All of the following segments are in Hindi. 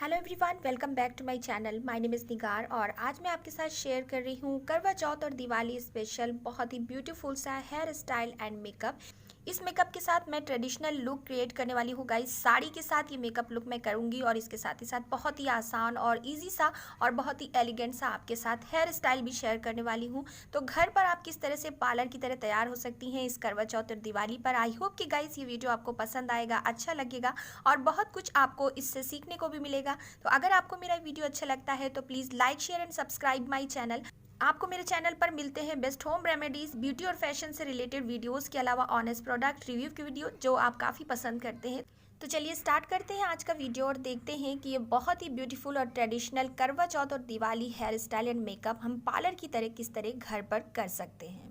Hello everyone, welcome back to my channel. My name is Nigar और आज मैं आपके साथ शेयर कर रही हूँ करवा चौथ और दिवाली स्पेशल बहुत ही ब्यूटीफुल सा हेयर स्टाइल एंड मेकअप। इस मेकअप के साथ मैं ट्रेडिशनल लुक क्रिएट करने वाली हूँ गाइस। साड़ी के साथ ये मेकअप लुक मैं करूँगी और इसके साथ ही साथ बहुत ही आसान और इजी सा और बहुत ही एलिगेंट सा आपके साथ हेयर स्टाइल भी शेयर करने वाली हूँ। तो घर पर आप किस तरह से पार्लर की तरह तैयार हो सकती हैं इस करवा चौथ और दिवाली पर। आई होप कि गाइस ये वीडियो आपको पसंद आएगा, अच्छा लगेगा और बहुत कुछ आपको इससे सीखने को भी मिलेगा। तो अगर आपको मेरा वीडियो अच्छा लगता है तो please like, share and subscribe my channel. आपको मेरे चैनल पर मिलते हैं बेस्ट होम रेमेडीज, ब्यूटी और फैशन से रिलेटेड वीडियोस के अलावा ऑनेस्ट प्रोडक्ट रिव्यू की वीडियो जो आप काफ़ी पसंद करते हैं। तो चलिए स्टार्ट करते हैं आज का वीडियो और देखते हैं कि ये बहुत ही ब्यूटीफुल और ट्रेडिशनल करवा चौथ और Diwali hair style and makeup हम पार्लर की तरह किस तरह घर पर कर सकते हैं।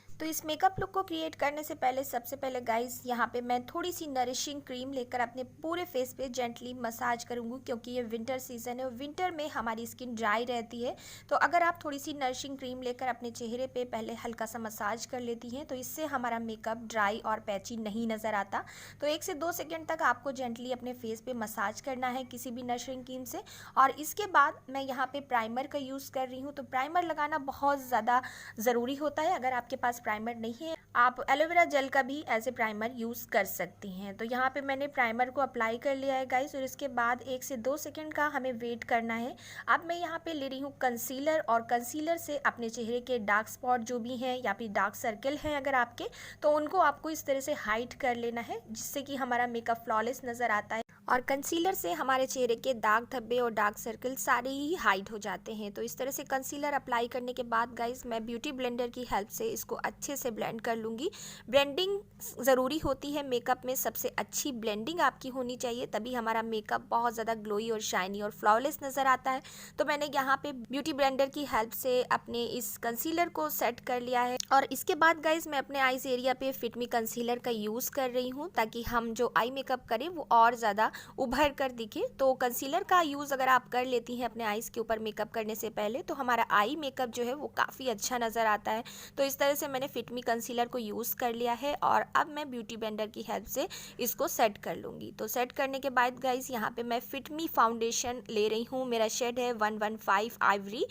तो इस मेकअप लुक को क्रिएट करने से पहले सबसे पहले गाइस यहाँ पे मैं थोड़ी सी नरिशिंग क्रीम लेकर अपने पूरे फेस पे जेंटली मसाज करूँगी, क्योंकि ये विंटर सीजन है और विंटर में हमारी स्किन ड्राई रहती है। तो अगर आप थोड़ी सी नरिशिंग क्रीम लेकर अपने चेहरे पे पहले हल्का सा मसाज कर लेती हैं तो इससे हमारा मेकअप ड्राई और पैची नहीं नज़र आता। तो 1 से 2 सेकेंड तक आपको जेंटली अपने फेस पे मसाज करना है किसी भी नरिशिंग क्रीम से। और इसके बाद मैं यहाँ पे प्राइमर का यूज़ कर रही हूँ। तो प्राइमर लगाना बहुत ज़्यादा ज़रूरी होता है। अगर आपके पास प्राइमर नहीं है, आप एलोवेरा जेल का भी एज ए प्राइमर यूज़ कर सकती हैं। तो यहाँ पे मैंने प्राइमर को अप्लाई कर लिया है गाइस और इसके बाद 1 से 2 सेकंड का हमें वेट करना है। अब मैं यहाँ पे ले रही हूँ कंसीलर और कंसीलर से अपने चेहरे के डार्क स्पॉट जो भी हैं या फिर डार्क सर्कल हैं अगर आपके, तो उनको आपको इस तरह से हाइड कर लेना है जिससे कि हमारा मेकअप फ्लॉलेस नज़र आता है। और कंसीलर से हमारे चेहरे के दाग धब्बे और डार्क सर्कल सारे ही हाइड हो जाते हैं। तो इस तरह से कंसीलर अप्लाई करने के बाद गाइस मैं ब्यूटी ब्लेंडर की हेल्प से इसको अच्छे से ब्लेंड कर लूँगी। ब्लेंडिंग ज़रूरी होती है मेकअप में, सबसे अच्छी ब्लेंडिंग आपकी होनी चाहिए, तभी हमारा मेकअप बहुत ज़्यादा ग्लोई और शाइनी और फ्लॉलेस नज़र आता है। तो मैंने यहाँ पे ब्यूटी ब्लेंडर की हेल्प से अपने इस कंसीलर को सेट कर लिया है और इसके बाद गाइस मैं अपने आईज एरिया पे फिट मी कंसीलर का यूज़ कर रही हूँ ताकि हम जो आई मेकअप करें वो और ज़्यादा उभर कर दिखे। तो कंसीलर का यूज़ अगर आप कर लेती हैं अपने आईज़ के ऊपर मेकअप करने से पहले तो हमारा आई मेकअप जो है वो काफ़ी अच्छा नज़र आता है। तो इस तरह से मैंने फिट मी कंसीलर को यूज़ कर लिया है और अब मैं ब्यूटी ब्लेंडर की हेल्प से इसको सेट कर लूँगी। तो सेट करने के बाद गाइस यहाँ पे मैं फिट मी फाउंडेशन ले रही हूँ। मेरा शेड है 115 आइवरी।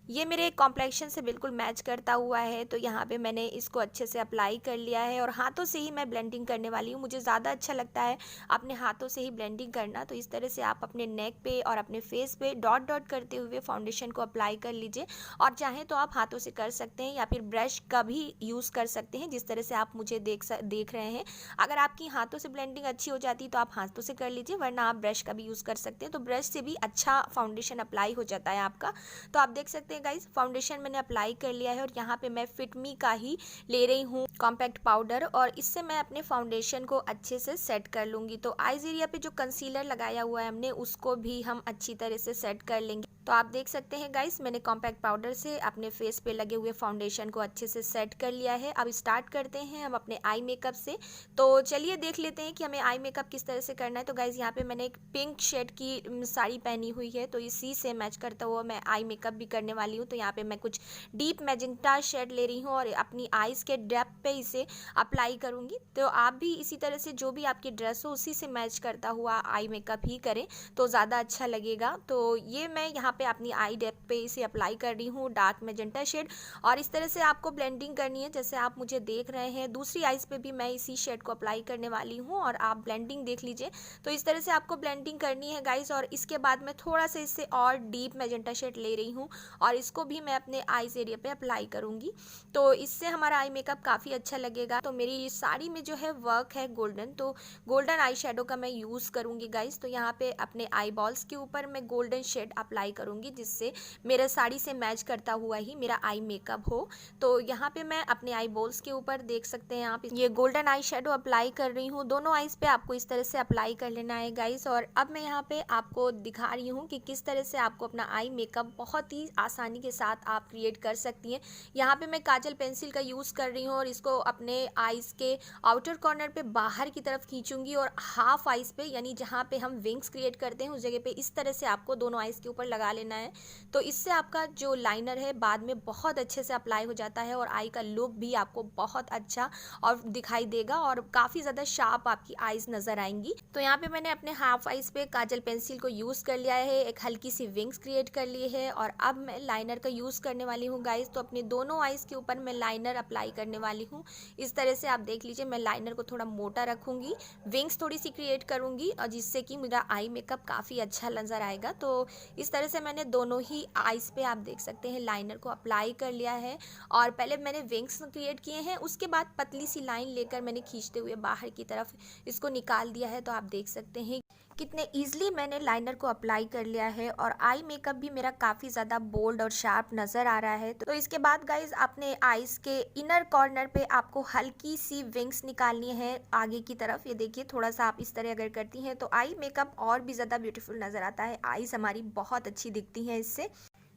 ये मेरे कॉम्प्लेक्शन से बिल्कुल मैच करता हुआ है। तो यहाँ पे मैंने इसको अच्छे से अप्लाई कर लिया है और हाथों से ही मैं ब्लेंडिंग करने वाली हूँ। मुझे ज़्यादा अच्छा लगता है अपने हाथों से ही ब्लेंडिंग करना। तो इस तरह से आप अपने नेक पे और अपने फेस पे डॉट डॉट करते हुए फाउंडेशन को अप्लाई कर लीजिए और चाहें तो आप हाथों से कर सकते हैं या फिर ब्रश का भी यूज़ कर सकते हैं, जिस तरह से आप मुझे देख रहे हैं। अगर आपकी हाथों से ब्लेंडिंग अच्छी हो जाती तो आप हाथों से कर लीजिए, वरना आप ब्रश का भी यूज़ कर सकते हैं। तो ब्रश से भी अच्छा फाउंडेशन अप्लाई हो जाता है आपका। तो आप देख सकते हैं गाइस फाउंडेशन मैंने अप्लाई कर लिया है और यहाँ पे मैं फिट मी का ही ले रही हूँ कॉम्पैक्ट पाउडर और इससे मैं अपने फाउंडेशन को अच्छे से सेट कर लूँगी। तो आईज एरिया पे जो कंसीलर लगाया हुआ है हमने उसको भी हम अच्छी तरह से सेट कर लेंगे। तो आप देख सकते हैं गाइस मैंने कॉम्पैक्ट पाउडर से अपने फेस पे लगे हुए फाउंडेशन को अच्छे से सेट कर लिया है। अब स्टार्ट करते हैं हम अपने आई मेकअप से। तो चलिए देख लेते हैं कि हमें आई मेकअप किस तरह से करना है। तो गाइस यहाँ पे मैंने एक पिंक शेड की साड़ी पहनी हुई है, तो इसी से मैच करता हुआ मैं आई मेकअप भी करने वाली हूँ। तो यहाँ पे मैं कुछ डीप मैजेंटा शेड ले रही हूँ और अपनी आईज के डेप्थ पे इसे अप्लाई करूँगी। तो आप भी इसी तरह से जो भी आपकी ड्रेस हो उसी से मैच करता हुआ आई मेकअप ही करें तो ज़्यादा अच्छा लगेगा। तो ये मैं यहाँ पे अपनी आई डेप्थ पे इसे अप्लाई कर रही हूँ डार्क मैजेंटा शेड और इस तरह से आपको ब्लेंडिंग करनी है जैसे आप मुझे देख रहे हैं। दूसरी आईज पे भी मैं इसी शेड को अप्लाई करने वाली हूँ और आप ब्लेंडिंग देख लीजिए। तो इस तरह से आपको ब्लेंडिंग करनी है गाइस और इसके बाद मैं थोड़ा सा इससे और डीप मैजेंटा शेड ले रही हूँ और इसको भी मैं अपने आईज एरिया पे अप्लाई करूँगी। तो इससे हमारा आई मेकअप काफ़ी अच्छा लगेगा। तो मेरी साड़ी में जो है वर्क है गोल्डन, तो गोल्डन आई शेडो का मैं यूज़ करूँगी गाइस। तो यहाँ पे अपने आई बॉल्स के ऊपर मैं गोल्डन शेड अप्लाई करूँगी जिससे मेरे साड़ी से मैच करता हुआ ही मेरा आई मेकअप हो। तो यहाँ पे मैं अपने आई बॉल्स के ऊपर देख सकते हैं आप ये गोल्डन आई शेडो अप्लाई कर रही हूँ। दोनों आईज पे आपको इस तरह से अप्लाई कर लेना है गाइस। और अब मैं यहाँ पे आपको दिखा रही हूँ कि किस तरह से आपको अपना आई मेकअप बहुत ही आसानी के साथ आप क्रिएट कर सकती हैं। यहाँ पे मैं काजल पेंसिल का यूज़ कर रही हूँ और इसको अपने आईज़ के आउटर कॉर्नर पे बाहर की तरफ खींचूंगी और हाफ आईज़ पे यानी जहाँ पे हम विंग्स क्रिएट करते हैं उस जगह पे इस तरह से आपको दोनों आईज़ के ऊपर लगा लेना है। तो इससे आपका जो लाइनर है बाद में बहुत अच्छे से अप्लाई हो जाता है और आई का लुक भी आपको बहुत अच्छा और दिखाई देगा और काफ़ी ज़्यादा शार्प आपकी आईज नज़र आएंगी। तो यहाँ पे मैंने अपने हाफ आईज पे काजल पेंसिल को यूज़ कर लिया है, एक हल्की सी विंग्स क्रिएट कर ली है और अब मैं लाइनर का यूज़ करने वाली हूँ गाइज। तो अपने दोनों आईज के ऊपर मैं लाइनर अप्लाई करने वाली हूँ। इस तरह से आप देख लीजिए, मैं लाइनर को थोड़ा मोटा रखूँगी, विंग्स थोड़ी सी क्रिएट करूँगी और जिससे कि मेरा आई मेकअप काफ़ी अच्छा नज़र आएगा। तो इस तरह से मैंने दोनों ही आईज पे आप देख सकते हैं लाइनर को अप्लाई कर लिया है और पहले मैंने विंग्स क्रिएट किए हैं, उसके बाद पतली सी लाइन लेकर मैंने खींचते हुए बाहर की तरफ इसको निकाल दिया है। तो आप देख सकते हैं कितने ईजिली मैंने लाइनर को अप्लाई कर लिया है और आई मेकअप भी मेरा काफ़ी ज़्यादा बोल्ड और शार्प नज़र आ रहा है। तो इसके बाद गाइज अपने आईज के इनर कॉर्नर पे आपको हल्की सी विंग्स निकालनी है आगे की तरफ। ये देखिए, थोड़ा सा आप इस तरह अगर करती हैं तो आई मेकअप और भी ज़्यादा ब्यूटीफुल नज़र आता है, आईज हमारी बहुत अच्छी दिखती हैं इससे।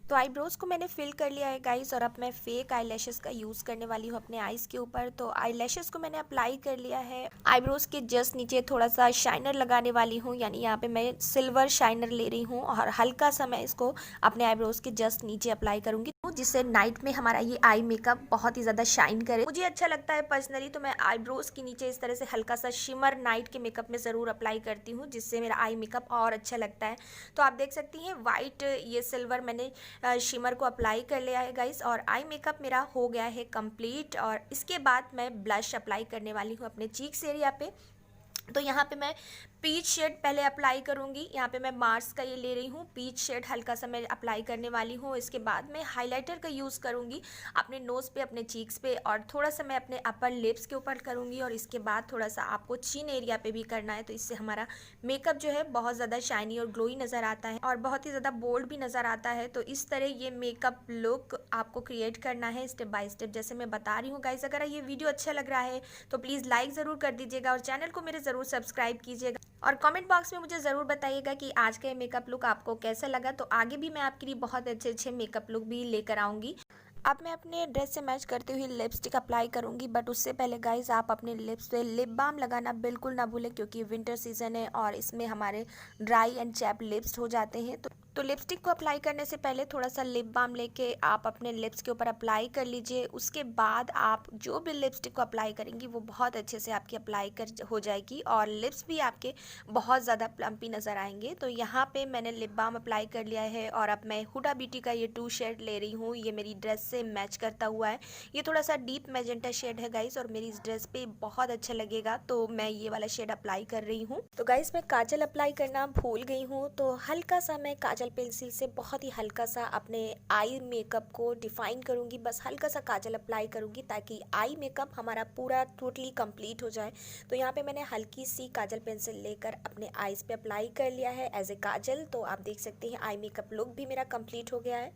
तो आईब्रोज़ को मैंने फिल कर लिया है गाइस और अब मैं फेक आई लैशेज़ का यूज़ करने वाली हूँ अपने आईज़ के ऊपर। तो आई लैशेज़ को मैंने अप्लाई कर लिया है, आईब्रोज़ के जस्ट नीचे थोड़ा सा शाइनर लगाने वाली हूँ, यानी यहाँ पे मैं सिल्वर शाइनर ले रही हूँ और हल्का सा मैं इसको अपने आईब्रोज़ के जस्ट नीचे अप्लाई करूँगी, जिससे नाइट में हमारा ये आई मेकअप बहुत ही ज़्यादा शाइन करे। मुझे अच्छा लगता है पर्सनली, तो मैं आईब्रोज़ के नीचे इस तरह से हल्का सा शिमर नाइट के मेकअप में ज़रूर अप्लाई करती हूँ, जिससे मेरा आई मेकअप और अच्छा लगता है। तो आप देख सकती हैं वाइट ये सिल्वर मैंने शिमर को अप्लाई कर लिया है गाइस और आई मेकअप मेरा हो गया है कंप्लीट। और इसके बाद मैं ब्लश अप्लाई करने वाली हूँ अपने चीक्स एरिया पे। तो यहाँ पे मैं पीच शेड पहले अप्लाई करूँगी, यहाँ पे मैं मार्स का ये ले रही हूँ, पीच शेड हल्का सा मैं अप्लाई करने वाली हूँ। इसके बाद मैं हाइलाइटर का यूज़ करूँगी अपने नोज़ पे, अपने चीक्स पे और थोड़ा सा मैं अपने अपर लिप्स के ऊपर करूँगी और इसके बाद थोड़ा सा आपको चिन एरिया पे भी करना है। तो इससे हमारा मेकअप जो है बहुत ज़्यादा शाइनी और ग्लोई नज़र आता है और बहुत ही ज़्यादा बोल्ड भी नज़र आता है। तो इस तरह ये मेकअप लुक आपको क्रिएट करना है स्टेप बाय स्टेप, जैसे मैं बता रही हूँ गाइस। अगर ये वीडियो अच्छा लग रहा है तो प्लीज़ लाइक ज़रूर कर दीजिएगा और चैनल को मेरे ज़रूर सब्सक्राइब कीजिएगा और कमेंट बॉक्स में मुझे ज़रूर बताइएगा कि आज का ये मेकअप लुक आपको कैसा लगा। तो आगे भी मैं आपके लिए बहुत अच्छे अच्छे मेकअप लुक भी लेकर आऊँगी। अब मैं अपने ड्रेस से मैच करते हुए लिपस्टिक अप्लाई करूँगी, बट उससे पहले गाइज आप अपने लिप्स पे लिप बाम लगाना बिल्कुल ना भूलें, क्योंकि विंटर सीजन है और इसमें हमारे ड्राई एंड चैप लिप्स हो जाते हैं। तो लिपस्टिक को अप्लाई करने से पहले थोड़ा सा लिप बाम लेके आप अपने लिप्स के ऊपर अप्लाई कर लीजिए। उसके बाद आप जो भी लिपस्टिक को अप्लाई करेंगी वो बहुत अच्छे से आपकी अप्लाई कर हो जाएगी और लिप्स भी आपके बहुत ज़्यादा प्लम्पी नज़र आएंगे। तो यहाँ पे मैंने लिप बाम अप्लाई कर लिया है और अब मैं हुडा ब्यूटी का ये 2 शेड ले रही हूँ, ये मेरी ड्रेस से मैच करता हुआ है। ये थोड़ा सा डीप मैजेंटा शेड है गाइस और मेरी इस ड्रेस पे बहुत अच्छा लगेगा, तो मैं ये वाला शेड अप्लाई कर रही हूँ। तो गाइस मैं काजल अप्लाई करना भूल गई हूँ, तो हल्का सा मैं काजल पेंसिल से बहुत ही हल्का सा अपने आई मेकअप को डिफाइन करूँगी, बस हल्का सा काजल अप्लाई करूँगी ताकि आई मेकअप हमारा पूरा टोटली कंप्लीट हो जाए। तो यहाँ पे मैंने हल्की सी काजल पेंसिल लेकर अपने आईज पे अप्लाई कर लिया है एज ए काजल। तो आप देख सकते हैं आई मेकअप लुक भी मेरा कंप्लीट हो गया है।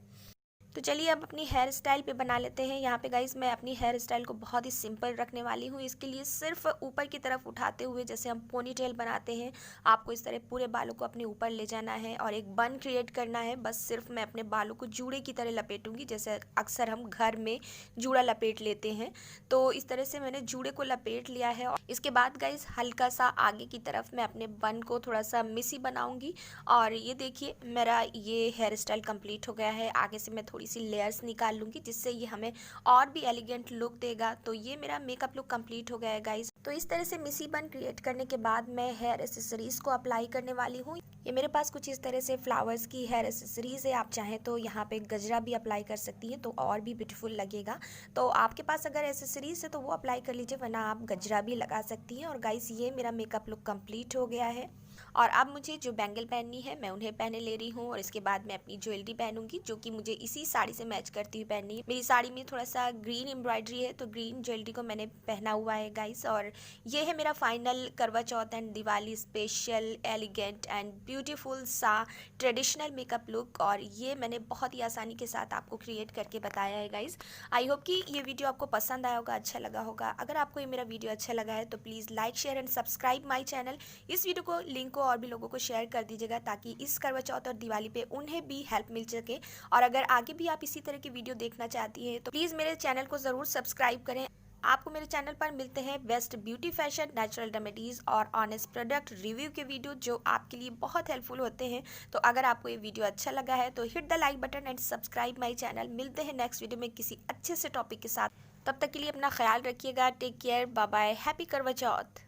तो चलिए अब अपनी हेयर स्टाइल पे बना लेते हैं। यहाँ पे गाइस मैं अपनी हेयर स्टाइल को बहुत ही सिंपल रखने वाली हूँ। इसके लिए सिर्फ ऊपर की तरफ उठाते हुए, जैसे हम पोनी टेल बनाते हैं, आपको इस तरह पूरे बालों को अपने ऊपर ले जाना है और एक बन क्रिएट करना है। बस सिर्फ मैं अपने बालों को जूड़े की तरह लपेटूंगी, जैसे अक्सर हम घर में जूड़ा लपेट लेते हैं। तो इस तरह से मैंने जूड़े को लपेट लिया है और इसके बाद गाइस हल्का सा आगे की तरफ मैं अपने बन को थोड़ा सा मिसी बनाऊंगी और ये देखिए मेरा ये हेयर स्टाइल कंप्लीट हो गया है। आगे से मैं थोड़ी सी लेयर्स निकाल लूँगी, जिससे ये हमें और भी एलिगेंट लुक देगा। तो ये मेरा मेकअप लुक कंप्लीट हो गया है गाइस। तो इस तरह से मिसी बन क्रिएट करने के बाद मैं हेयर एसेसरीज को अप्लाई करने वाली हूँ। ये मेरे पास कुछ इस तरह से फ्लावर्स की हेयर एसेसरीज है, आप चाहें तो यहाँ पे गजरा भी अप्लाई कर सकती हैं तो और भी ब्यूटीफुल लगेगा। तो आपके पास अगर एसेसरीज है तो वो अप्लाई कर लीजिए, वरना आप गजरा भी लगा सकती हैं। और गाइस ये मेरा मेकअप लुक कंप्लीट हो गया है और अब मुझे जो बैंगल पहननी है मैं उन्हें पहने ले रही हूँ और इसके बाद मैं अपनी ज्वेलरी पहनूंगी, जो कि मुझे इसी साड़ी से मैच करती हुई पहननी है। मेरी साड़ी में थोड़ा सा ग्रीन एम्ब्रॉयडरी है, तो ग्रीन ज्वेलरी को मैंने पहना हुआ है गाइस। और ये है मेरा final Karva Chauth and Diwali special elegant and beautiful सा ट्रेडिशनल मेकअप लुक, और ये मैंने बहुत ही आसानी के साथ आपको क्रिएट करके बताया है गाइस। आई होप कि ये वीडियो आपको पसंद आया होगा, अच्छा लगा होगा। अगर आपको ये मेरा वीडियो अच्छा लगा है तो please like share and subscribe my channel. इस वीडियो को लिंक को और भी लोगों को शेयर कर दीजिएगा ताकि इस करवा चौथ और दिवाली पे उन्हें भी हेल्प मिल सके। और अगर आगे भी आप इसी तरह की वीडियो देखना चाहती हैं तो प्लीज़ मेरे चैनल को ज़रूर सब्सक्राइब करें। आपको मेरे चैनल पर मिलते हैं best beauty, fashion, natural remedies और ऑनेस्ट प्रोडक्ट रिव्यू के वीडियो जो आपके लिए बहुत हेल्पफुल होते हैं। तो अगर आपको ये वीडियो अच्छा लगा है तो hit the like button and subscribe my channel. मिलते हैं नेक्स्ट वीडियो में किसी अच्छे से टॉपिक के साथ। तब तक के लिए अपना ख्याल रखिएगा। Take care, bye bye, happy Karwa चौथ।